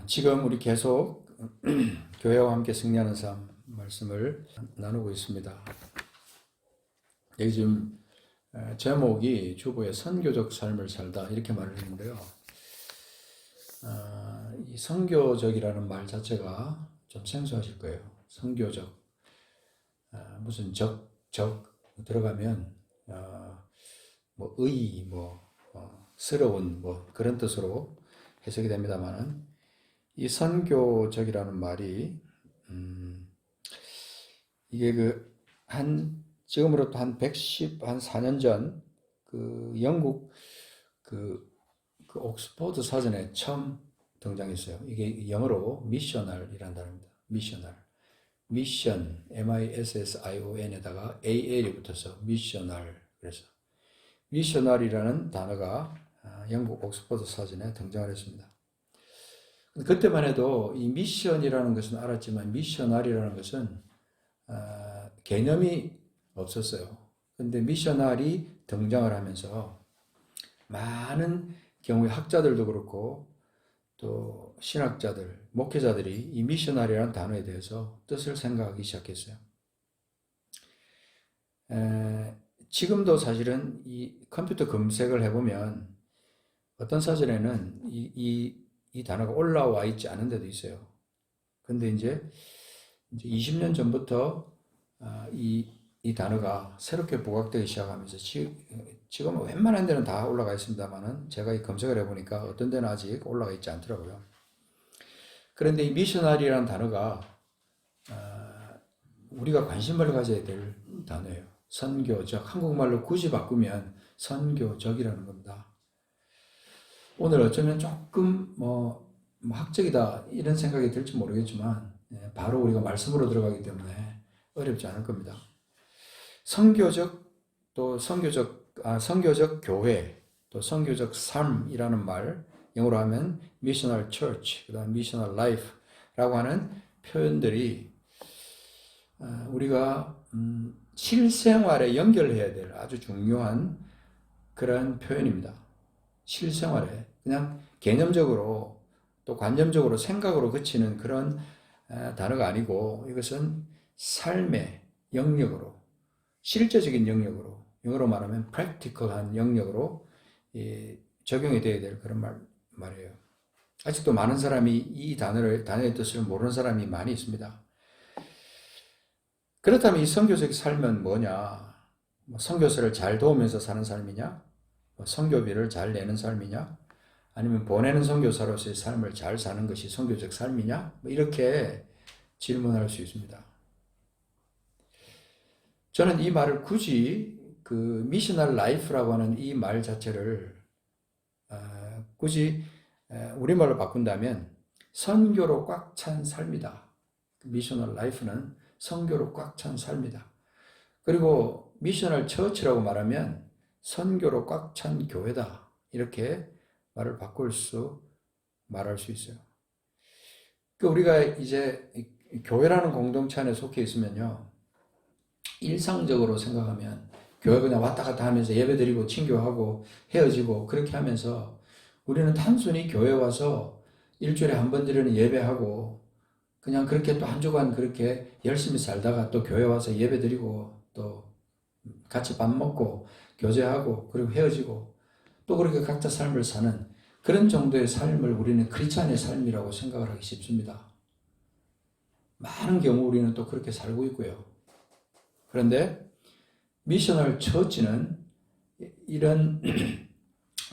지금 우리 계속 교회와 함께 승리하는 삶 말씀을 나누고 있습니다. 여기 지금 제목이 주보의 선교적 삶을 살다 이렇게 말을 했는데요. 이 선교적이라는 말 자체가 좀 생소하실 거예요. 선교적, 무슨 적 들어가면 뭐 의, 스러운 그런 뜻으로 해석이 됩니다만은 이 선교적이라는 말이 이게 지금으로부터 한 114년 전 영국 옥스퍼드 사전에 처음 등장했어요. 이게 영어로 미셔널이라는 단어입니다. 미션, MISSION에다가 AL이 붙어서 미셔널. 그래서 미셔널이라는 단어가 영국 옥스퍼드 사전에 등장을 했습니다. 그때만 해도 이 미션이라는 것은 알았지만 미셔널이라는 것은 개념이 없었어요. 그런데 미셔널이 등장을 하면서 많은 경우에 학자들도 그렇고 또 신학자들, 목회자들이 이 미셔널이라는 단어에 대해서 뜻을 생각하기 시작했어요. 지금도 사실은 이 컴퓨터 검색을 해보면 어떤 사전에는 이 단어가 올라와 있지 않은 데도 있어요. 근데 이제 20년 전부터 이 단어가 새롭게 부각되기 시작하면서 지금은 웬만한 데는 다 올라가 있습니다만은 제가 이 검색을 해보니까 어떤 데는 아직 올라가 있지 않더라고요. 그런데 이 미셔널이라는 단어가 우리가 관심을 가져야 될 단어예요. 선교적, 한국말로 굳이 바꾸면 선교적이라는 겁니다. 오늘 어쩌면 조금 학적이다 이런 생각이 들지 모르겠지만 바로 우리가 말씀으로 들어가기 때문에 어렵지 않을 겁니다. 선교적 교회 또 선교적 삶이라는 말 영어로 하면 missional church, 그다음 missional life라고 하는 표현들이 우리가 실생활에 연결해야 될 아주 중요한 그런 표현입니다. 실생활에 그냥 개념적으로 또 관념적으로 생각으로 그치는 그런 단어가 아니고 이것은 삶의 영역으로 실제적인 영역으로 영어로 말하면 practical한 영역으로 적용이 되어야 될 그런 말이에요. 아직도 많은 사람이 이 단어의 뜻을 모르는 사람이 많이 있습니다. 그렇다면 이 선교적 삶은 뭐냐? 선교사를 잘 도우면서 사는 삶이냐? 선교비를 잘 내는 삶이냐? 아니면 보내는 선교사로서의 삶을 잘 사는 것이 선교적 삶이냐? 이렇게 질문할 수 있습니다. 저는 이 말을 굳이 미셔널 라이프라고 하는 이 말 자체를 굳이 우리말로 바꾼다면 선교로 꽉 찬 삶이다. 미셔널 라이프는 선교로 꽉 찬 삶이다. 그리고 미셔널 처치라고 말하면 선교로 꽉 찬 교회다. 이렇게 말을 말할 수 있어요. 우리가 이제 교회라는 공동체 안에 속해 있으면요. 일상적으로 생각하면 교회 그냥 왔다 갔다 하면서 예배드리고 친교하고 헤어지고 그렇게 하면서 우리는 단순히 교회 와서 일주일에 한 번 드리는 예배하고 그냥 그렇게 또 한 주간 그렇게 열심히 살다가 또 교회 와서 예배드리고 또 같이 밥 먹고 교제하고 그리고 헤어지고 또 그렇게 각자 삶을 사는 그런 정도의 삶을 우리는 크리스찬의 삶이라고 생각을 하기 쉽습니다. 많은 경우 우리는 또 그렇게 살고 있고요. 그런데 미셔널 처치는 이런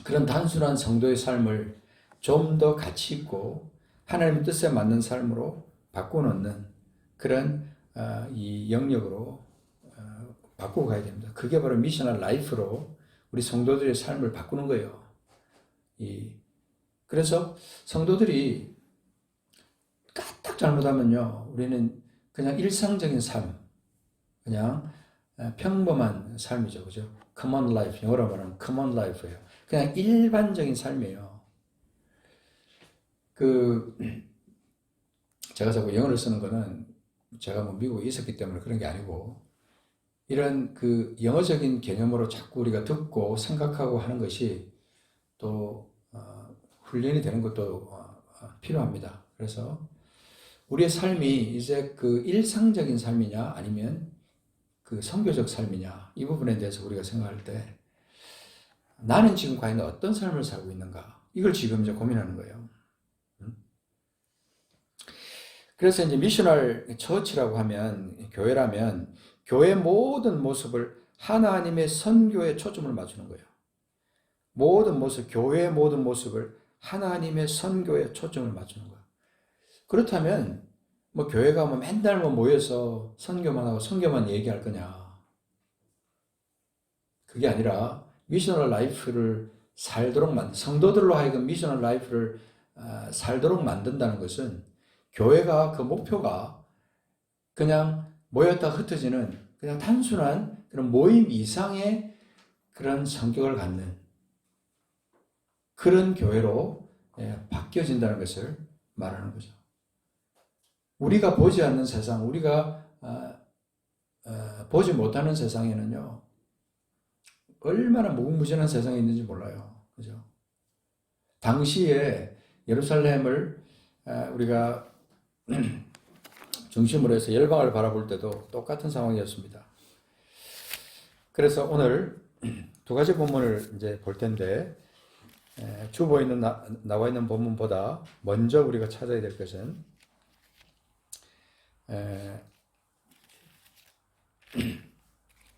그런 단순한 성도의 삶을 좀 더 가치 있고 하나님의 뜻에 맞는 삶으로 바꿔놓는 그런 이 영역으로 바꾸고 가야 됩니다. 그게 바로 미셔널 라이프로 우리 성도들의 삶을 바꾸는 거예요. 그래서 성도들이 까딱 잘못하면요, 우리는 그냥 일상적인 삶, 그냥 평범한 삶이죠, 그죠? common life, 영어로 말하면 common life예요. 그냥 일반적인 삶이에요. 제가 자꾸 영어를 쓰는 거는 제가 미국에 있었기 때문에 그런 게 아니고 이런 영어적인 개념으로 자꾸 우리가 듣고 생각하고 하는 것이 또 훈련이 되는 것도 필요합니다. 그래서 우리의 삶이 이제 그 일상적인 삶이냐 아니면 그 선교적 삶이냐 이 부분에 대해서 우리가 생각할 때 나는 지금 과연 어떤 삶을 살고 있는가 이걸 지금 이제 고민하는 거예요. 그래서 이제 미셔널 처치라고 하면 교회라면 교회 모든 모습을 하나님의 선교에 초점을 맞추는 거예요. 모든 모습, 교회의 모든 모습을 하나님의 선교에 초점을 맞추는 거예요. 그렇다면 뭐 교회가 뭐 맨날 뭐 모여서 선교만 하고 선교만 얘기할 거냐? 그게 아니라 미셔널 라이프를 살도록 성도들로 하여금 미셔널 라이프를 살도록 만든다는 것은 교회가 그 목표가 그냥 모였다 흩어지는 그냥 단순한 그런 모임 이상의 그런 성격을 갖는 그런 교회로 바뀌어진다는 것을 말하는 거죠. 우리가 보지 않는 세상, 우리가 보지 못하는 세상에는요, 얼마나 무궁무진한 세상이 있는지 몰라요. 그죠? 당시에 예루살렘을 우리가 중심으로 해서 열방을 바라볼 때도 똑같은 상황이었습니다. 그래서 오늘 두 가지 본문을 이제 볼 텐데, 주보에 있는 나와 있는 본문보다 먼저 우리가 찾아야 될 것은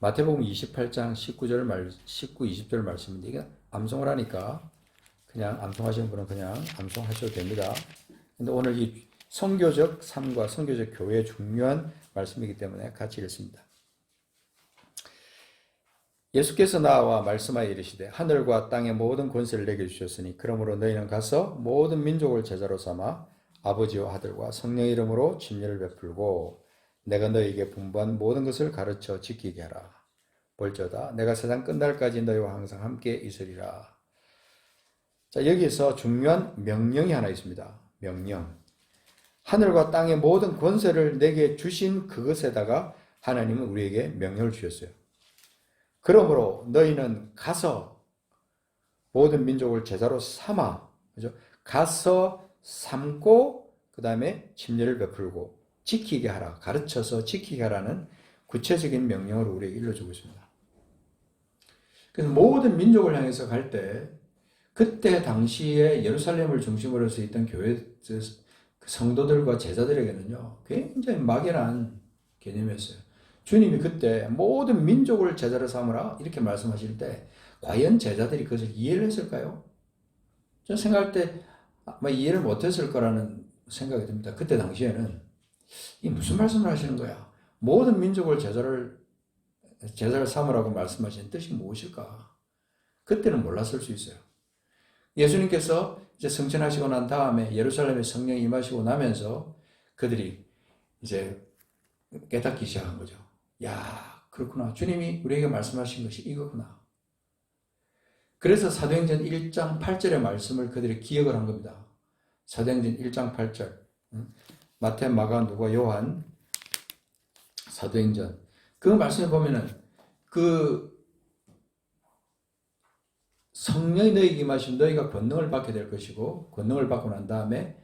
마태복음 28장 19, 20절 말씀인데 이게 암송을 하니까 그냥 암송하시는 분은 그냥 암송하셔도 됩니다. 근데 오늘 이 선교적 삶과 선교적 교회의 중요한 말씀이기 때문에 같이 읽습니다. 예수께서 나와 말씀하여 이르시되 하늘과 땅의 모든 권세를 내게 주셨으니 그러므로 너희는 가서 모든 민족을 제자로 삼아 아버지와 아들과 성령의 이름으로 침례를 베풀고 내가 너희에게 분부한 모든 것을 가르쳐 지키게 하라. 볼지어다 내가 세상 끝날까지 너희와 항상 함께 있으리라. 자, 여기에서 중요한 명령이 하나 있습니다. 명령. 하늘과 땅의 모든 권세를 내게 주신 그것에다가 하나님은 우리에게 명령을 주셨어요. 그러므로 너희는 가서 모든 민족을 제자로 삼아, 그죠? 가서 삼고 그 다음에 침례를 베풀고 지키게 하라, 가르쳐서 지키게 하라는 구체적인 명령을 우리에게 일러주고 있습니다. 그래서 모든 민족을 향해서 갈 때 그때 당시에 예루살렘을 중심으로 해서 있던 교회 성도들과 제자들에게는요 굉장히 막연한 개념이었어요. 주님이 그때 모든 민족을 제자로 삼으라 이렇게 말씀하실 때 과연 제자들이 그것을 이해를 했을까요? 저는 생각할 때 아마 이해를 못했을 거라는 생각이 듭니다. 그때 당시에는 이 무슨 말씀을 하시는 거야? 모든 민족을 제자를 삼으라고 말씀하시는 뜻이 무엇일까? 그때는 몰랐을 수 있어요. 예수님께서 이제 승천하시고 난 다음에 예루살렘에 성령이 임하시고 나면서 그들이 이제 깨닫기 시작한 거죠. 야, 그렇구나. 주님이 우리에게 말씀하신 것이 이거구나. 그래서 사도행전 1장 8절의 말씀을 그들이 기억을 한 겁니다. 사도행전 1장 8절. 마태, 마가, 누가, 요한, 사도행전. 그 말씀에 보면은 그 성령이 너희에게 임하시면 너희가 권능을 받게 될 것이고 권능을 받고 난 다음에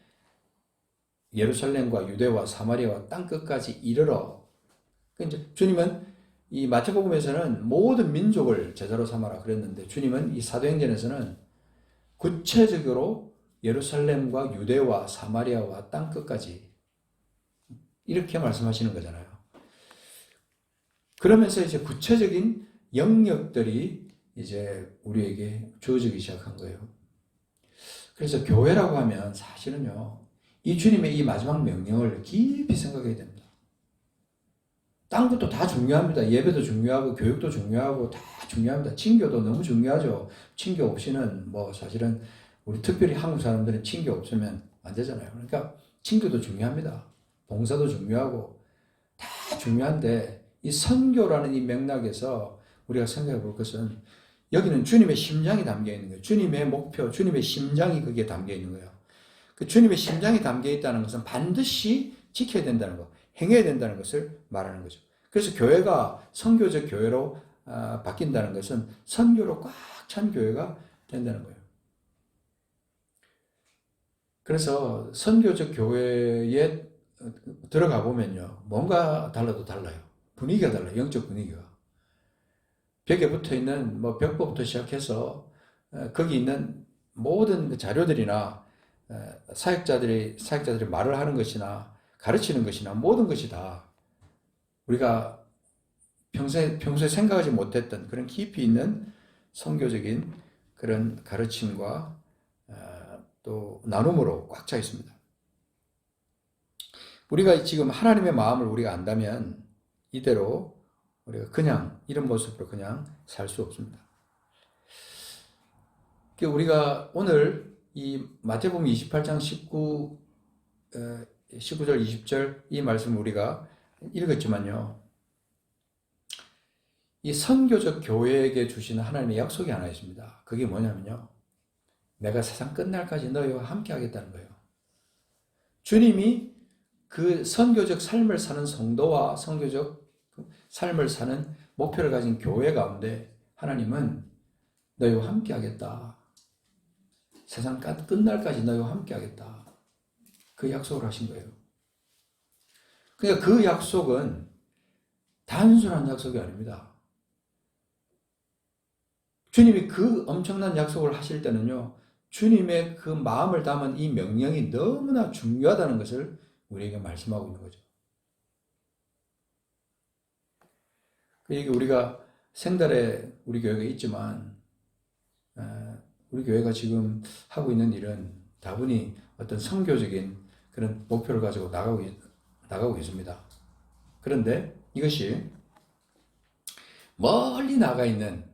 예루살렘과 유대와 사마리아와 땅 끝까지 이르러. 이제 주님은 이 마태복음에서는 모든 민족을 제자로 삼아라 그랬는데 주님은 이 사도행전에서는 구체적으로 예루살렘과 유대와 사마리아와 땅 끝까지 이렇게 말씀하시는 거잖아요. 그러면서 이제 구체적인 영역들이 이제 우리에게 주어지기 시작한 거예요. 그래서 교회라고 하면 사실은요, 이 주님의 이 마지막 명령을 깊이 생각해야 됩니다. 딴 것도 다 중요합니다. 예배도 중요하고 교육도 중요하고 다 중요합니다. 친교도 너무 중요하죠. 친교 없이는 뭐 사실은 우리 특별히 한국 사람들은 친교 없으면 안 되잖아요. 그러니까 친교도 중요합니다. 봉사도 중요하고 다 중요한데 이 선교라는 이 맥락에서 우리가 생각해 볼 것은 여기는 주님의 심장이 담겨 있는 거예요. 주님의 목표, 주님의 심장이 거기에 담겨 있는 거예요. 그 주님의 심장이 담겨 있다는 것은 반드시 지켜야 된다는 거, 행해야 된다는 것을 말하는 거죠. 그래서 교회가 선교적 교회로 바뀐다는 것은 선교로 꽉 찬 교회가 된다는 거예요. 그래서 선교적 교회에 들어가 보면요. 뭔가 달라도 달라요. 분위기가 달라요. 영적 분위기가. 벽에 붙어 있는 뭐 벽보부터 시작해서 거기 있는 모든 그 자료들이나 사역자들이 말을 하는 것이나 가르치는 것이나 모든 것이 다 우리가 평소에 생각하지 못했던 그런 깊이 있는 선교적인 그런 가르침과 또 나눔으로 꽉 차 있습니다. 우리가 지금 하나님의 마음을 우리가 안다면 이대로 우리가 그냥 이런 모습으로 그냥 살 수 없습니다. 우리가 오늘 이 마태복음 28장 19절 20절 이 말씀을 우리가 읽었지만요. 이 선교적 교회에게 주시는 하나님의 약속이 하나 있습니다. 그게 뭐냐면요. 내가 세상 끝날까지 너희와 함께 하겠다는 거예요. 주님이 그 선교적 삶을 사는 성도와 선교적 삶을 사는 목표를 가진 교회 가운데 하나님은 너희와 함께 하겠다. 세상 끝날까지 너희와 함께 하겠다. 그 약속을 하신 거예요. 그러니까 그 약속은 단순한 약속이 아닙니다. 주님이 그 엄청난 약속을 하실 때는요, 주님의 그 마음을 담은 이 명령이 너무나 중요하다는 것을 우리에게 말씀하고 있는 거죠. 그러니까 우리가 생달에 우리 교회가 있지만, 우리 교회가 지금 하고 있는 일은 다분히 어떤 선교적인 그런 목표를 가지고 나가고 있습니다. 그런데 이것이 멀리 나가 있는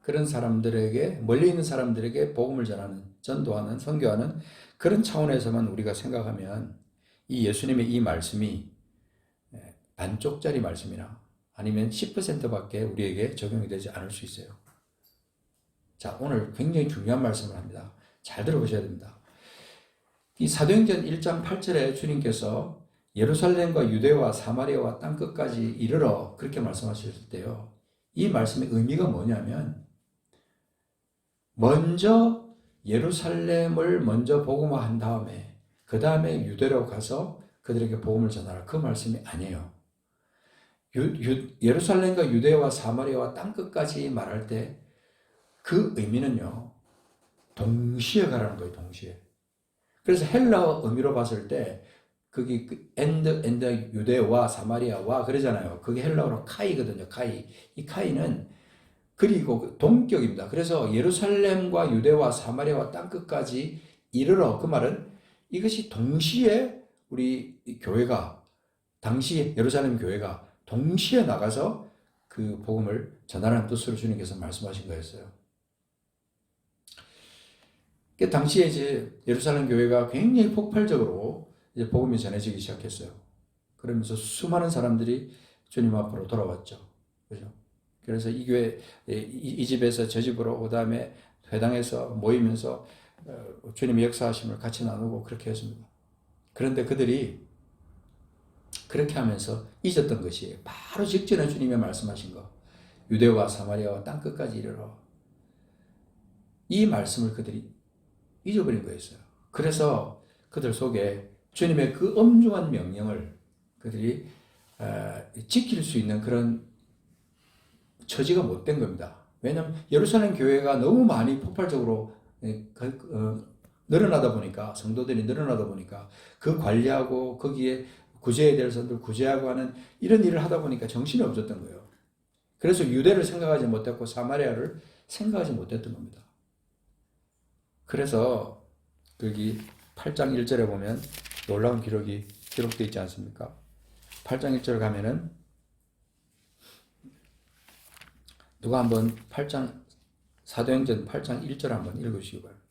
그런 사람들에게, 멀리 있는 사람들에게 복음을 전도하는, 선교하는 그런 차원에서만 우리가 생각하면 이 예수님의 이 말씀이 반쪽짜리 말씀이나 아니면 10%밖에 우리에게 적용이 되지 않을 수 있어요. 자, 오늘 굉장히 중요한 말씀을 합니다. 잘 들어보셔야 됩니다. 이 사도행전 1장 8절에 주님께서 예루살렘과 유대와 사마리아와 땅끝까지 이르러 그렇게 말씀하셨을 때요. 이 말씀의 의미가 뭐냐면 먼저 예루살렘을 먼저 복음화한 다음에 그 다음에 유대로 가서 그들에게 복음을 전하라. 그 말씀이 아니에요. 예루살렘과 유대와 사마리아와 땅끝까지 말할 때 그 의미는요. 동시에 가라는 거예요. 동시에. 그래서 헬라어 의미로 봤을 때 거기 엔드 유대와 사마리아와 그러잖아요. 그게 헬라어로 카이거든요. 카이. 이 카이는 그리고 동격입니다. 그래서 예루살렘과 유대와 사마리아와 땅끝까지 이르러 그 말은 이것이 동시에 우리 교회가 당시 예루살렘 교회가 동시에 나가서 그 복음을 전하라는 뜻으로 주님께서 말씀하신 거였어요. 그 당시에 이제 예루살렘 교회가 굉장히 폭발적으로 이제 복음이 전해지기 시작했어요. 그러면서 수많은 사람들이 주님 앞으로 돌아왔죠. 그죠? 그래서 이 교회, 이 집에서 저 집으로, 그 다음에 회당에서 모이면서 주님의 역사하심을 같이 나누고 그렇게 했습니다. 그런데 그들이 그렇게 하면서 잊었던 것이 바로 직전에 주님의 말씀하신 거. 유대와 사마리아와 땅끝까지 이르러. 이 말씀을 그들이 잊어버린 거였어요. 그래서 그들 속에 주님의 그 엄중한 명령을 그들이 지킬 수 있는 그런 처지가 못 된 겁니다. 왜냐하면 예루살렘 교회가 너무 많이 폭발적으로 늘어나다 보니까, 성도들이 늘어나다 보니까 그 관리하고 거기에 구제해야 될 사람들 구제하고 하는 이런 일을 하다 보니까 정신이 없었던 거예요. 그래서 유대를 생각하지 못했고 사마리아를 생각하지 못했던 겁니다. 그래서 거기 8장 1절에 보면 놀라운 기록이 기록되어 있지 않습니까? 8장 1절 가면은 누가 한번 사도행전 8장 1절 한번 읽으시기 바랍니다.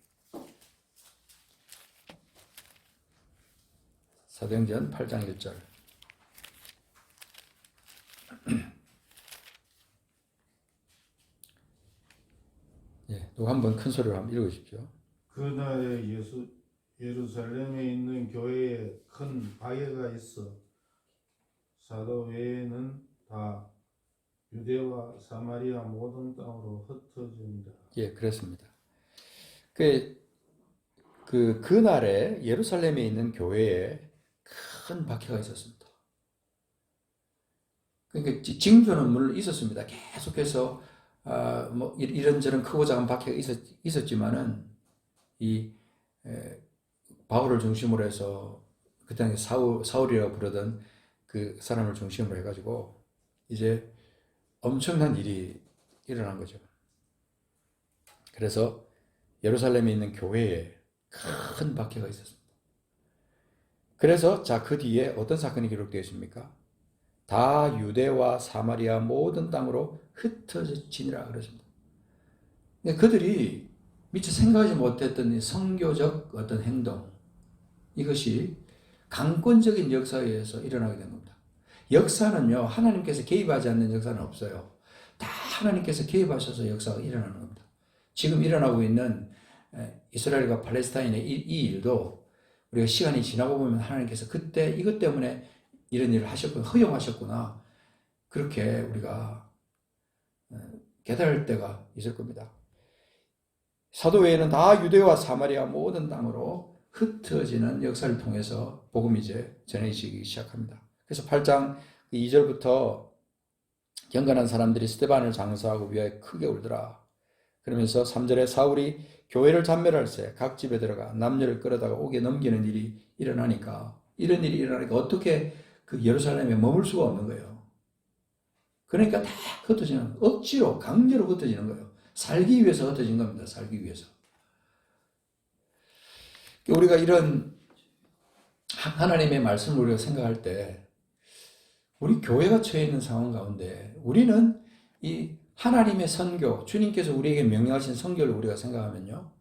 사도행전 8장 1절. 예, 누가 한번 큰 소리로 한번 읽으십시오. 그날에 예루살렘에 있는 교회에 큰 박해가 있어 사도 외에는 다 유대와 사마리아 모든 땅으로 흩어진다. 예, 그렇습니다. 그날에 예루살렘에 있는 교회에 큰 박해가 있었습니다. 그러니까 징조는 물론 있었습니다. 계속해서 뭐 이런저런 크고 작은 박해가 있었지만은 이 바울을 중심으로 해서 그때 사울이라고 부르던 그 사람을 중심으로 해가지고 이제 엄청난 일이 일어난 거죠. 그래서 예루살렘에 있는 교회에 큰 박해가 있었습니다. 그래서 자, 그 뒤에 어떤 사건이 기록되어 있습니까? 다 유대와 사마리아 모든 땅으로 흩어지니라 그랬습니다. 그들이 미처 생각하지 못했던 이 선교적 어떤 행동, 이것이 강권적인 역사에 의해서 일어나게 된 겁니다. 역사는요, 하나님께서 개입하지 않는 역사는 없어요. 다 하나님께서 개입하셔서 역사가 일어나는 겁니다. 지금 일어나고 있는 이스라엘과 팔레스타인의 이 일도 우리가 시간이 지나고 보면 하나님께서 그때 이것 때문에 이런 일을 하셨구나, 허용하셨구나, 그렇게 우리가 깨달을 때가 있을 겁니다. 사도회에는 다 유대와 사마리아 모든 땅으로 흩어지는 역사를 통해서 복음이 이제 전해지기 시작합니다. 그래서 8장 2절부터 경건한 사람들이 스데반을 장사하고 위하여 크게 울더라. 그러면서 3절에 사울이 교회를 잔멸할세 각 집에 들어가 남녀를 끌어다가 옥에 넘기는 일이 일어나니까, 이런 일이 일어나니까 어떻게 그 예루살렘에 머물 수가 없는 거예요. 그러니까 다 흩어지는, 억지로 강제로 흩어지는 거예요. 살기 위해서 흩어진 겁니다. 살기 위해서. 우리가 이런 하나님의 말씀을 우리가 생각할 때 우리 교회가 처해 있는 상황 가운데 우리는 이 하나님의 선교, 주님께서 우리에게 명령하신 선교를 우리가 생각하면요,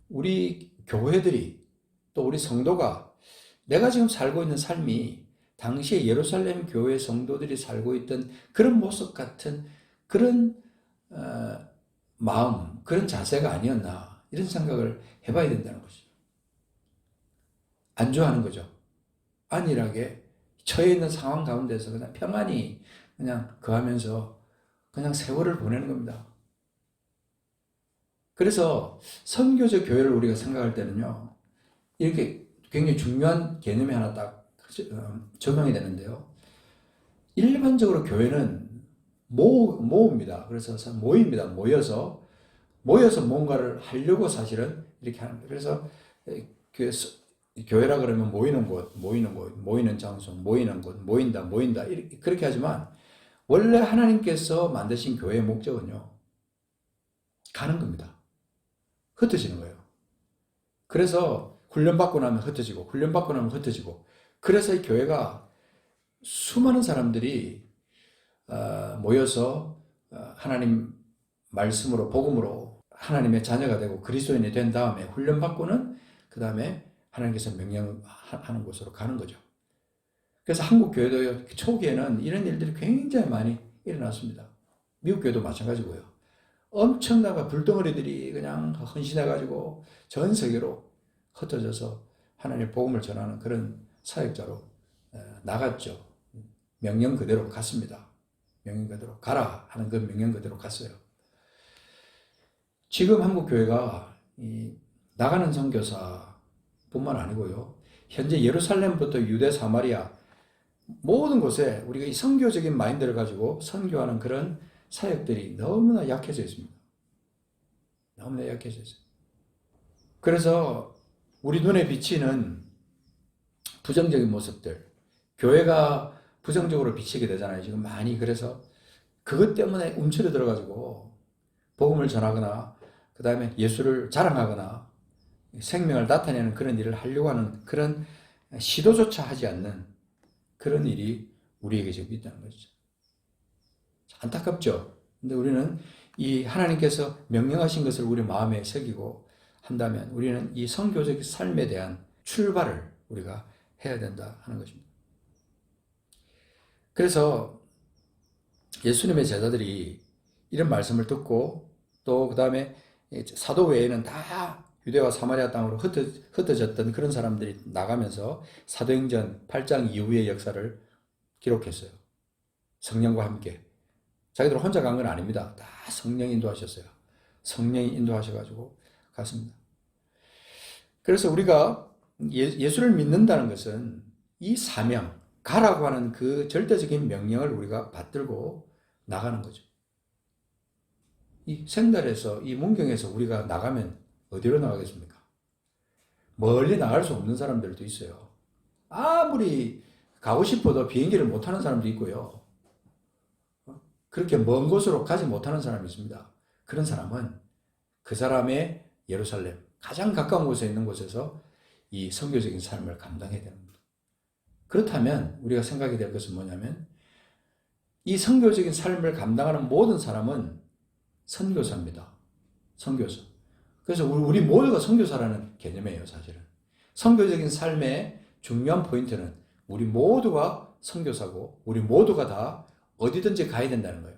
우리 교회들이 또 우리 성도가 내가 지금 살고 있는 삶이 당시에 예루살렘 교회 성도들이 살고 있던 그런 모습 같은 그런 마음, 그런 자세가 아니었나, 이런 생각을 해봐야 된다는 것이죠. 안주하는 거죠. 안일하게 처해 있는 상황 가운데서 그냥 평안히 그냥 거하면서 그냥 세월을 보내는 겁니다. 그래서 선교적 교회를 우리가 생각할 때는요, 이렇게 굉장히 중요한 개념이 하나 딱 적용이 되는데요. 일반적으로 교회는 모읍니다. 그래서 모입니다. 모여서 뭔가를 하려고 사실은 이렇게 하는 거예요. 그래서 교회라 그러면 모이는 곳, 모이는 장소, 모이는 곳, 모인다. 그렇게 하지만 원래 하나님께서 만드신 교회의 목적은요, 가는 겁니다. 흩어지는 거예요. 그래서 훈련받고 나면 흩어지고, 그래서 이 교회가 수많은 사람들이 모여서 하나님 말씀으로, 복음으로 하나님의 자녀가 되고 그리스도인이 된 다음에 훈련받고는 그 다음에 하나님께서 명령하는 곳으로 가는 거죠. 그래서 한국 교회도 초기에는 이런 일들이 굉장히 많이 일어났습니다. 미국 교회도 마찬가지고요. 엄청나게 불덩어리들이 그냥 헌신해가지고 전 세계로 흩어져서 하나님의 복음을 전하는 그런 사역자로 나갔죠. 명령 그대로 갔습니다. 명령 그대로 가라 하는 그 명령 그대로 갔어요. 지금 한국 교회가 나가는 선교사뿐만 아니고요, 현재 예루살렘부터 유대 사마리아 모든 곳에 우리가 이 선교적인 마인드를 가지고 선교하는 그런 사역들이 너무나 약해져 있습니다. 너무나 약해져 있어요. 그래서 우리 눈에 비치는 부정적인 모습들, 교회가 부정적으로 비치게 되잖아요. 지금 많이. 그래서 그것 때문에 움츠려 들어가지고 복음을 전하거나 그 다음에 예수를 자랑하거나 생명을 나타내는 그런 일을 하려고 하는 그런 시도조차 하지 않는 그런 일이 우리에게 지금 있다는 것이죠. 안타깝죠. 근데 우리는 이 하나님께서 명령하신 것을 우리 마음에 새기고 한다면 우리는 이 선교적 삶에 대한 출발을 우리가 해야 된다 하는 것입니다. 그래서 예수님의 제자들이 이런 말씀을 듣고 또 그 다음에 사도 외에는 다 유대와 사마리아 땅으로 흩어졌던 그런 사람들이 나가면서 사도행전 8장 이후의 역사를 기록했어요. 성령과 함께. 자기들 혼자 간 건 아닙니다. 다 성령이 인도하셨어요. 성령이 인도하셔가지고 갔습니다. 그래서 우리가 예수를 믿는다는 것은 이 사명, 가라고 하는 그 절대적인 명령을 우리가 받들고 나가는 거죠. 이 생달에서, 이 문경에서 우리가 나가면 어디로 나가겠습니까? 멀리 나갈 수 없는 사람들도 있어요. 아무리 가고 싶어도 비행기를 못 타는 사람도 있고요. 그렇게 먼 곳으로 가지 못하는 사람이 있습니다. 그런 사람은 그 사람의 예루살렘, 가장 가까운 곳에 있는 곳에서 이 선교적인 삶을 감당해야 됩니다. 그렇다면 우리가 생각이 될 것은 뭐냐면 이 선교적인 삶을 감당하는 모든 사람은 선교사입니다. 선교사. 그래서 우리 모두가 선교사라는 개념이에요, 사실은. 선교적인 삶의 중요한 포인트는 우리 모두가 선교사고 우리 모두가 다 어디든지 가야 된다는 거예요.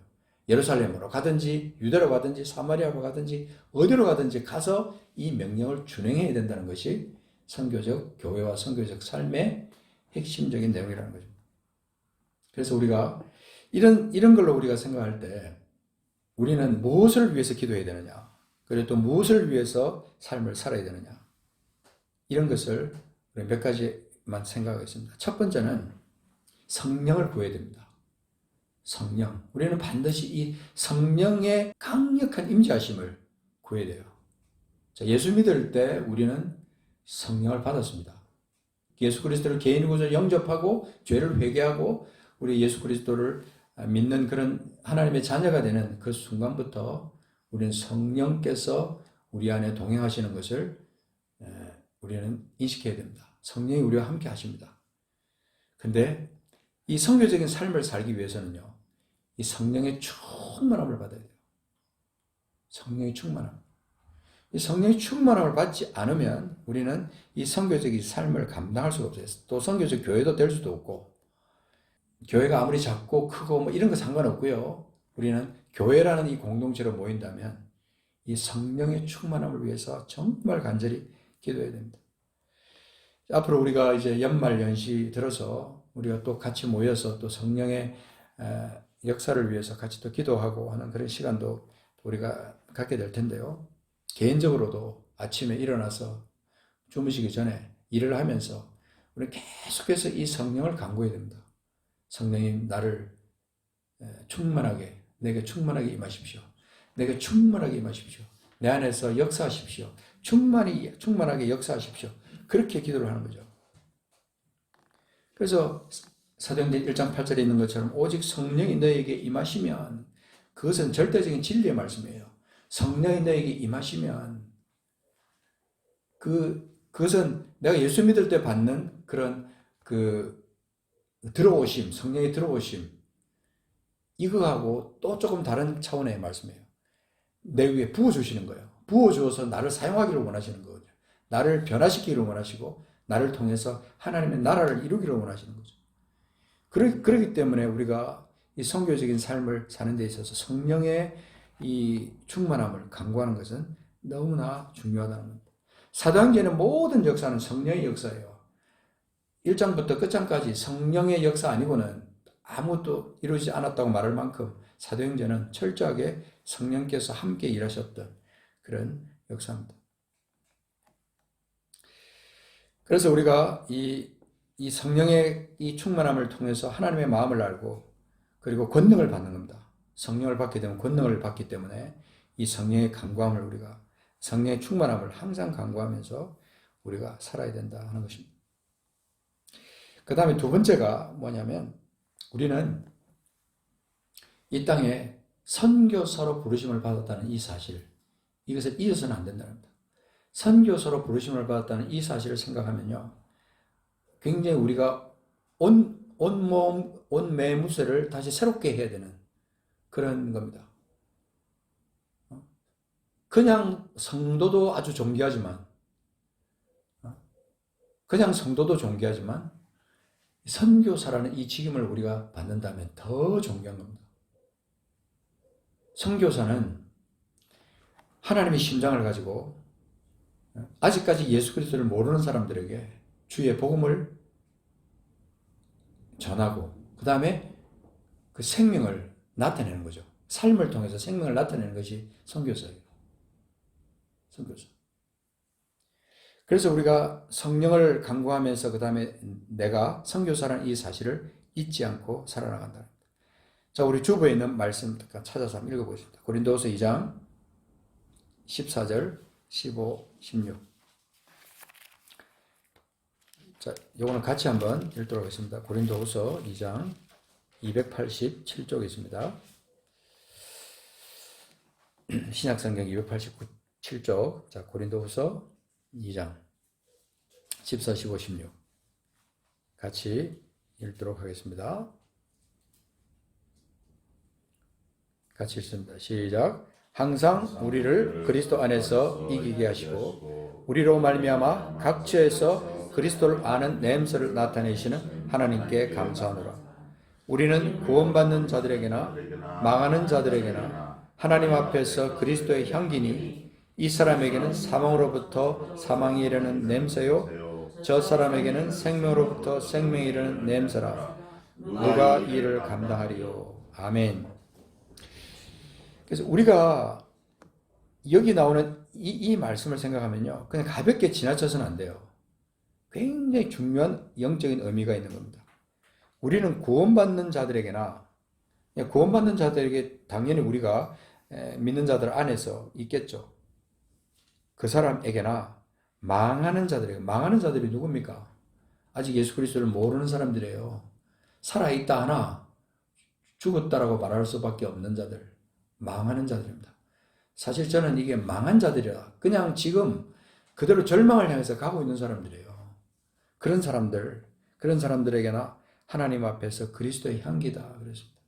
예루살렘으로 가든지 유대로 가든지 사마리아로 가든지 어디로 가든지 가서 이 명령을 준행해야 된다는 것이 선교적 교회와 선교적 삶의 핵심적인 내용이라는 거죠. 그래서 우리가 이런 걸로 우리가 생각할 때 우리는 무엇을 위해서 기도해야 되느냐, 그리고 또 무엇을 위해서 삶을 살아야 되느냐, 이런 것을 몇 가지만 생각하겠습니다. 첫 번째는 성령을 구해야 됩니다. 성령. 우리는 반드시 이 성령의 강력한 임재하심을 구해야 돼요. 자, 예수 믿을 때 우리는 성령을 받았습니다. 예수 그리스도를 개인의 구주로 영접하고 죄를 회개하고 우리 예수 그리스도를 믿는 그런 하나님의 자녀가 되는 그 순간부터 우리는 성령께서 우리 안에 동행하시는 것을 우리는 인식해야 됩니다. 성령이 우리와 함께 하십니다. 근데 이 선교적인 삶을 살기 위해서는요, 이 성령의 충만함을 받아야 돼요. 성령의 충만함. 이 성령의 충만함을 받지 않으면 우리는 이 선교적인 삶을 감당할 수가 없어요. 또 선교적 교회도 될 수도 없고, 교회가 아무리 작고 크고 뭐 이런 거 상관없고요. 우리는 교회라는 이 공동체로 모인다면 이 성령의 충만함을 위해서 정말 간절히 기도해야 됩니다. 앞으로 우리가 이제 연말 연시 들어서 우리가 또 같이 모여서 또 성령의 역사를 위해서 같이 또 기도하고 하는 그런 시간도 우리가 갖게 될 텐데요. 개인적으로도 아침에 일어나서 주무시기 전에 일을 하면서 우리는 계속해서 이 성령을 간구해야 됩니다. 성령님 나를 충만하게, 내게 충만하게 임하십시오. 내게 충만하게 임하십시오. 내 안에서 역사하십시오. 충만하게 역사하십시오. 그렇게 기도를 하는 거죠. 그래서 사도행전 1장 8절에 있는 것처럼 오직 성령이 너에게 임하시면, 그것은 절대적인 진리의 말씀이에요. 성령이 너에게 임하시면 그것은 내가 예수 믿을 때 받는 그런 들어오심, 성령의 들어오심, 이거하고 또 조금 다른 차원의 말씀이에요. 내 위에 부어주시는 거예요. 부어주어서 나를 사용하기를 원하시는 거거든요. 나를 변화시키기를 원하시고 나를 통해서 하나님의 나라를 이루기를 원하시는 거죠. 그렇기 때문에 우리가 이 선교적인 삶을 사는 데 있어서 성령의 이 충만함을 간구하는 것은 너무나 중요하다는 겁니다. 사도행전의 모든 역사는 성령의 역사예요. 1장부터 끝장까지 성령의 역사 아니고는 아무것도 이루어지지 않았다고 말할 만큼 사도행전은 철저하게 성령께서 함께 일하셨던 그런 역사입니다. 그래서 우리가 이 성령의 이 충만함을 통해서 하나님의 마음을 알고 그리고 권능을 받는 겁니다. 성령을 받게 되면 권능을 받기 때문에 이 성령의 간구함을 우리가, 성령의 충만함을 항상 간구하면서 우리가 살아야 된다 하는 것입니다. 그 다음에 두 번째가 뭐냐면 우리는 이 땅에 선교사로 부르심을 받았다는 이 사실, 이것을 잊어서는 안 된다는 겁니다. 선교사로 부르심을 받았다는 이 사실을 생각하면요, 굉장히 우리가 온 매무새를 다시 새롭게 해야 되는 그런 겁니다. 그냥 성도도 아주 존귀하지만, 선교사라는 이 직임을 우리가 받는다면 더 존귀한 겁니다. 선교사는 하나님의 심장을 가지고 아직까지 예수 그리스도를 모르는 사람들에게 주의 복음을 전하고 그 다음에 그 생명을 나타내는 거죠. 삶을 통해서 생명을 나타내는 것이 선교사예요. 선교사. 그래서 우리가 성령을 간구하면서 그 다음에 내가 선교사라는 이 사실을 잊지 않고 살아나간다. 자, 우리 주부에 있는 말씀 찾아서 한번 읽어보겠습니다. 고린도후서 2장 14절, 15, 16. 자, 요거는 같이 한번 읽도록 하겠습니다. 고린도후서 2장 287쪽에 있습니다. 신약성경 287쪽. 자, 고린도후서 2장 14, 15, 16. 같이 읽도록 하겠습니다. 같이 읽습니다. 시작. 항상 우리를 그리스도 안에서 이기게 하시고 우리로 말미암아 각처에서 그리스도를 아는 냄새를 나타내시는 하나님께 감사하노라. 우리는 구원받는 자들에게나 망하는 자들에게나 하나님 앞에서 그리스도의 향기니 이 사람에게는 사망으로부터 사망이 이르는 냄새요 저 사람에게는 생명으로부터 생명이 이르는 냄새라. 누가 이를 감당하리요. 아멘. 그래서 우리가 여기 나오는 이 말씀을 생각하면요, 그냥 가볍게 지나쳐서는 안 돼요. 굉장히 중요한 영적인 의미가 있는 겁니다. 우리는 구원받는 자들에게나, 구원받는 자들에게 당연히 우리가 믿는 자들 안에서 있겠죠. 그 사람에게나 망하는 자들에게, 망하는 자들이 누굽니까? 아직 예수 그리스도를 모르는 사람들이에요. 살아있다 하나 죽었다라고 말할 수밖에 없는 자들, 망하는 자들입니다. 사실 저는 이게 망한 자들이라 그냥 지금 그대로 절망을 향해서 가고 있는 사람들이에요. 그런 사람들에게나 하나님 앞에서 그리스도의 향기다 그랬습니다.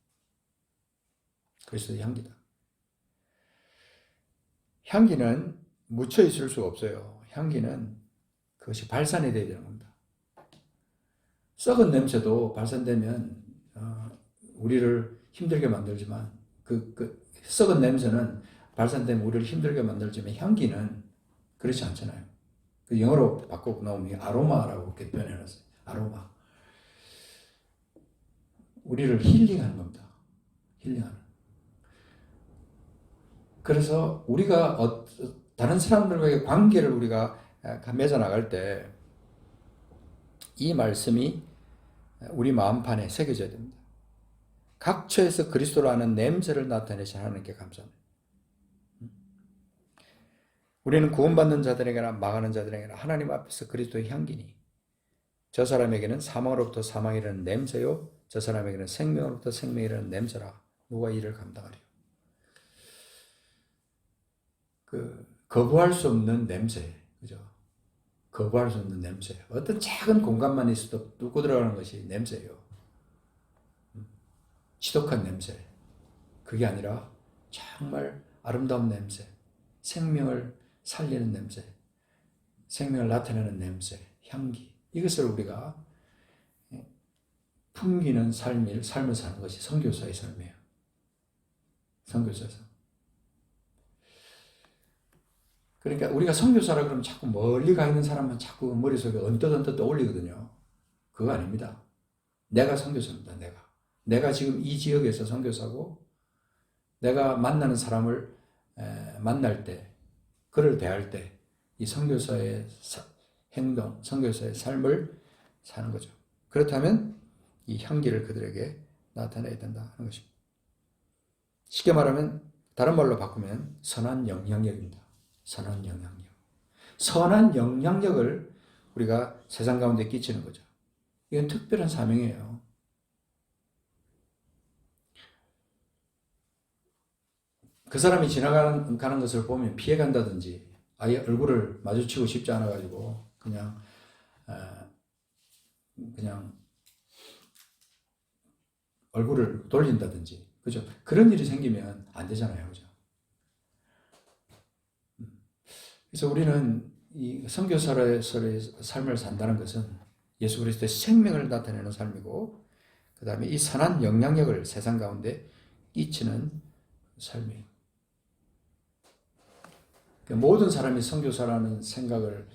그리스도의 향기다. 향기는 묻혀 있을 수 없어요. 향기는 그것이 발산이 되어야 되는 겁니다. 썩은 냄새도 발산되면 우리를 힘들게 만들지만 그 썩은 냄새는 발산되면 우리를 힘들게 만들지만 향기는 그렇지 않잖아요. 그 영어로 바꿔 나오면 아로마라고 이렇게 표현해놨어요. 아로마. 우리를 힐링하는 겁니다. 힐링하는. 그래서 우리가 다른 사람들과의 관계를 우리가 맺어 나갈 때 이 말씀이 우리 마음판에 새겨져야 됩니다. 각처에서 그리스도를 아는 냄새를 나타내신 하나님께 감사합니다. 우리는 구원받는 자들에게나 망하는 자들에게나 하나님 앞에서 그리스도의 향기니 저 사람에게는 사망으로부터 사망이라는 냄새요 저 사람에게는 생명으로부터 생명이라는 냄새라. 누가 이를 감당하리요. 거부할 수 없는 냄새, 그죠? 거부할 수 없는 냄새. 어떤 작은 공간만 있어도 뚫고 들어가는 것이 냄새예요. 지독한 냄새. 그게 아니라 정말 아름다운 냄새. 생명을 살리는 냄새. 생명을 나타내는 냄새. 향기. 이것을 우리가 풍기는 삶을 사는 것이 선교사의 삶이에요. 선교사의 삶. 그러니까 우리가 선교사라 그러면 자꾸 멀리 가 있는 사람만 자꾸 머릿속에 언뜻 떠올리거든요. 그거 아닙니다. 내가 선교사입니다. 내가 지금 이 지역에서 선교사고 내가 만나는 사람을 만날 때 그를 대할 때 이 선교사의 행동, 선교사의 삶을 사는 거죠. 그렇다면 이 향기를 그들에게 나타내야 된다 하는 것입니다. 쉽게 말하면 다른 말로 바꾸면 선한 영향력입니다. 선한 영향력. 선한 영향력을 우리가 세상 가운데 끼치는 거죠. 이건 특별한 사명이에요. 그 사람이 지나가는 것을 보면 피해간다든지 아예 얼굴을 마주치고 싶지 않아가지고 그냥 얼굴을 돌린다든지 그죠? 그런 일이 생기면 안 되잖아요. 그죠? 그래서 우리는 이 선교사로의 삶을 산다는 것은 예수 그리스도의 생명을 나타내는 삶이고 그 다음에 이 선한 영향력을 세상 가운데 끼치는 삶이에요. 모든 사람이 선교사라는 생각을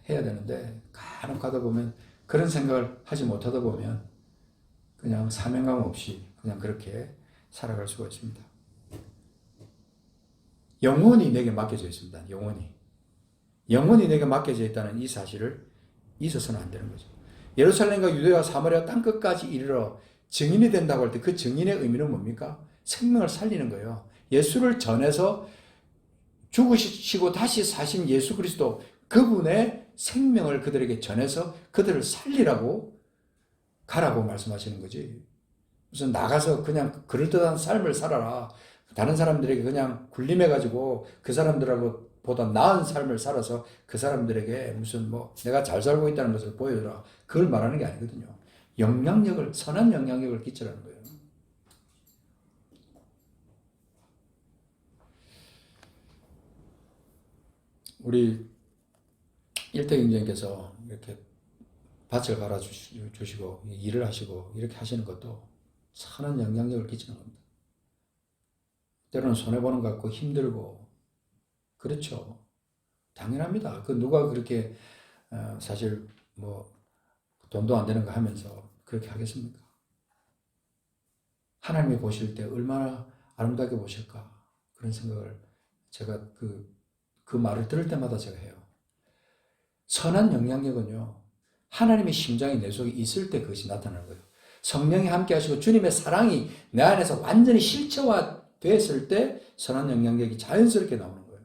해야 되는데 간혹 가다 보면 그런 생각을 하지 못하다 보면 그냥 사명감 없이 그냥 그렇게 살아갈 수가 있습니다. 영원히 내게 맡겨져 있습니다. 영원히 영원히 내게 맡겨져 있다는 이 사실을 잊어서는 안 되는 거죠. 예루살렘과 유대와 사마리아 땅끝까지 이르러 증인이 된다고 할 때 그 증인의 의미는 뭡니까? 생명을 살리는 거예요. 예수를 전해서 죽으시고 다시 사신 예수 그리스도, 그분의 생명을 그들에게 전해서 그들을 살리라고 가라고 말씀하시는 거지. 무슨 나가서 그냥 그럴듯한 삶을 살아라, 다른 사람들에게 그냥 군림해가지고 그 사람들하고 보다 나은 삶을 살아서 그 사람들에게 무슨 뭐 내가 잘 살고 있다는 것을 보여주라, 그걸 말하는 게 아니거든요. 영향력을, 선한 영향력을 끼치라는 거예요. 우리 일대경제님께서 이렇게 밭을 갈아주시고 일을 하시고 이렇게 하시는 것도 선한 영향력을 끼치는 겁니다. 때로는 손해보는 것 같고 힘들고, 그렇죠. 당연합니다. 그 누가 그렇게 사실 뭐 돈도 안 되는 거 하면서 그렇게 하겠습니까? 하나님이 보실 때 얼마나 아름답게 보실까, 그런 생각을 제가 그 말을 들을 때마다 제가 해요. 선한 영향력은요, 하나님의 심장이 내 속에 있을 때 그것이 나타나는 거예요. 성령이 함께 하시고 주님의 사랑이 내 안에서 완전히 실체화됐을 때 선한 영향력이 자연스럽게 나오는 거예요.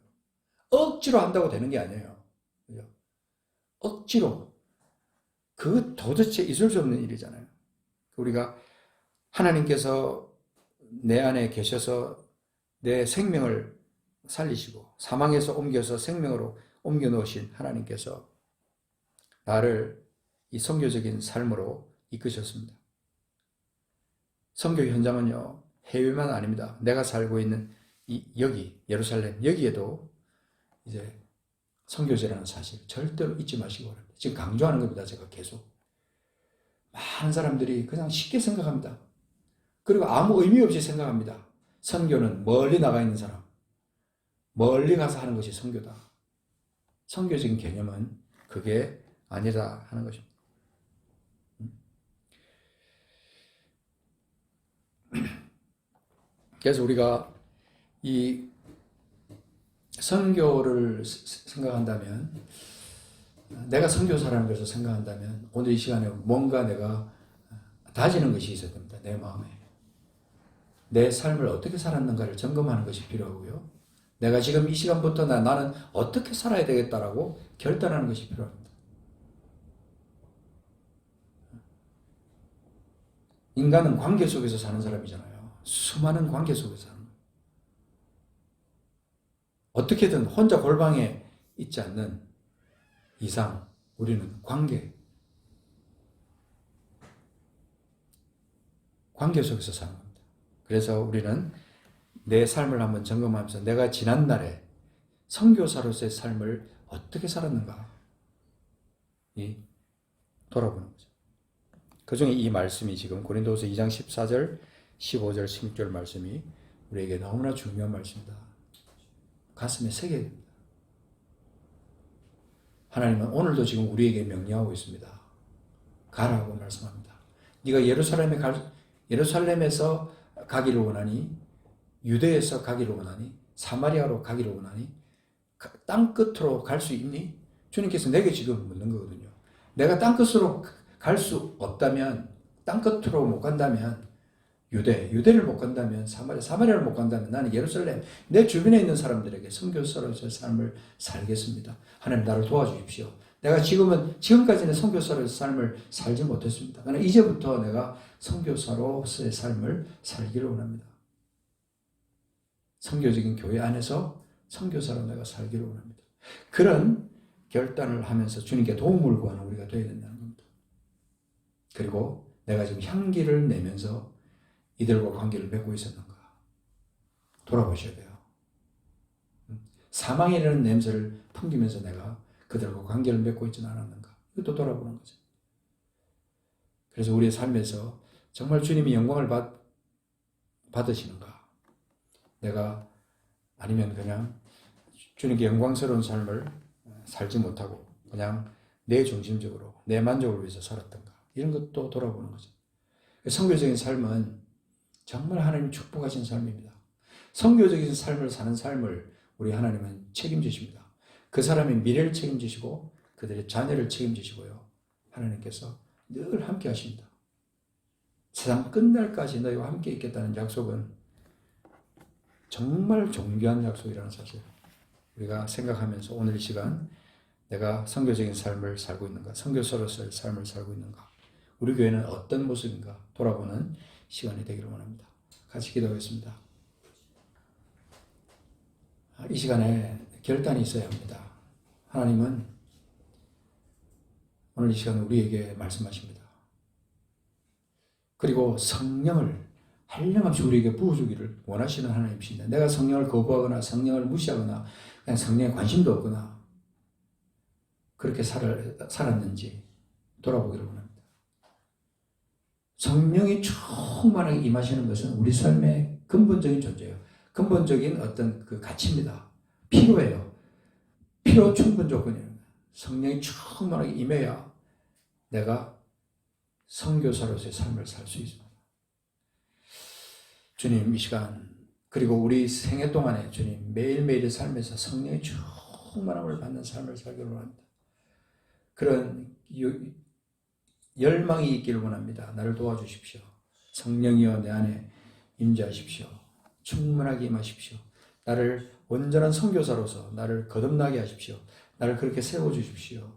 억지로 한다고 되는 게 아니에요. 그죠? 억지로. 그거 도대체 있을 수 없는 일이잖아요. 우리가 하나님께서 내 안에 계셔서 내 생명을 살리시고 사망에서 옮겨서 생명으로 옮겨 놓으신 하나님께서 나를 이 선교적인 삶으로 이끄셨습니다. 선교 현장은요, 해외만 아닙니다. 내가 살고 있는 여기 예루살렘, 여기에도 이제 선교제라는 사실 절대로 잊지 마시기 바랍니다. 지금 강조하는 겁니다. 제가 계속. 많은 사람들이 그냥 쉽게 생각합니다. 그리고 아무 의미 없이 생각합니다. 선교는 멀리 나가 있는 사람, 멀리 가서 하는 것이 선교다. 선교적인 개념은 그게 아니다 하는 것입니다. 그래서 우리가 이 선교를 생각한다면, 내가 선교사라는 것을 생각한다면 오늘 이 시간에 뭔가 내가 다지는 것이 있어야 됩니다. 내 마음에. 내 삶을 어떻게 살았는가를 점검하는 것이 필요하고요. 내가 지금 이 시간부터 나는 어떻게 살아야 되겠다라고 결단하는 것이 필요합니다. 인간은 관계 속에서 사는 사람이잖아요. 수많은 관계 속에서 사는 거예요. 어떻게든 혼자 골방에 있지 않는 이상 우리는 관계 속에서 사는 겁니다. 그래서 우리는 내 삶을 한번 점검하면서 내가 지난날에 선교사로서의 삶을 어떻게 살았는가 돌아보는 거죠. 그 중에 이 말씀이 지금 고린도후서 2장 14절, 15절, 16절 말씀이 우리에게 너무나 중요한 말씀이다. 가슴에 새겨야 됩니다. 하나님은 오늘도 지금 우리에게 명령하고 있습니다. 가라고 말씀합니다. 네가 예루살렘에서 가기를 원하니, 유대에서 가기를 원하니, 사마리아로 가기를 원하니, 땅 끝으로 갈 수 있니? 주님께서 내게 지금 묻는 거거든요. 내가 땅 끝으로 갈 수 없다면, 땅 끝으로 못 간다면, 유대를 못 간다면, 사마리아를 못 간다면 나는 예루살렘, 내 주변에 있는 사람들에게 선교사로서의 삶을 살겠습니다. 하나님 나를 도와주십시오. 내가 지금까지는 선교사로서의 삶을 살지 못했습니다. 그러나 이제부터 내가 선교사로서의 삶을 살기를 원합니다. 선교적인 교회 안에서 선교사로 내가 살기를 원합니다. 그런 결단을 하면서 주님께 도움을 구하는 우리가 되어야 된다는 겁니다. 그리고 내가 지금 향기를 내면서 이들과 관계를 맺고 있었는가 돌아보셔야 돼요. 사망이라는 냄새를 풍기면서 내가 그들과 관계를 맺고 있지는 않았는가, 이것도 돌아보는 거죠. 그래서 우리의 삶에서 정말 주님이 영광을 받으시는가, 내가 아니면 그냥 주님께 영광스러운 삶을 살지 못하고 그냥 내 중심적으로 내 만족을 위해서 살았던가, 이런 것도 돌아보는 거죠. 선교적인 삶은 정말 하나님 축복하신 삶입니다. 선교적인 삶을 사는 삶을 우리 하나님은 책임지십니다. 그 사람의 미래를 책임지시고 그들의 자녀를 책임지시고요. 하나님께서 늘 함께 하십니다. 세상 끝날까지 너희와 함께 있겠다는 약속은 정말 존귀한 약속이라는 사실 우리가 생각하면서 오늘 이 시간 내가 선교적인 삶을 살고 있는가, 선교사로서의 삶을 살고 있는가, 우리 교회는 어떤 모습인가 돌아보는 시간이 되기를 원합니다. 같이 기도하겠습니다. 이 시간에 결단이 있어야 합니다. 하나님은 오늘 이 시간 우리에게 말씀하십니다. 그리고 성령을 한량없이 우리에게 부어주기를 원하시는 하나님이신데 내가 성령을 거부하거나 성령을 무시하거나 그냥 성령에 관심도 없거나 그렇게 살았는지 돌아보기를 원합니다. 성령이 충만하게 임하시는 것은 우리 삶의 근본적인 존재예요. 근본적인 어떤 그 가치입니다. 필요해요. 필요 충분 조건이에요. 성령이 충만하게 임해야 내가 선교사로서의 삶을 살 수 있습니다. 주님 이 시간 그리고 우리 생애 동안에 주님 매일매일의 삶에서 성령의 충만함을 받는 삶을 살기를 원합니다. 그런 열망이 있기를 원합니다. 나를 도와주십시오. 성령이여 내 안에 임재하십시오. 충만하게 임하십시오. 나를 온전한 선교사로서 나를 거듭나게 하십시오. 나를 그렇게 세워주십시오.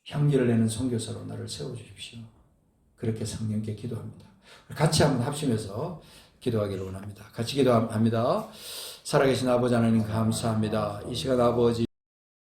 향기를 내는 선교사로 나를 세워주십시오. 그렇게 성령께 기도합니다. 같이 한번 합심해서 기도하기를 원합니다. 같이 기도합니다. 살아계신 아버지 하나님 감사합니다. 이 시간 아버지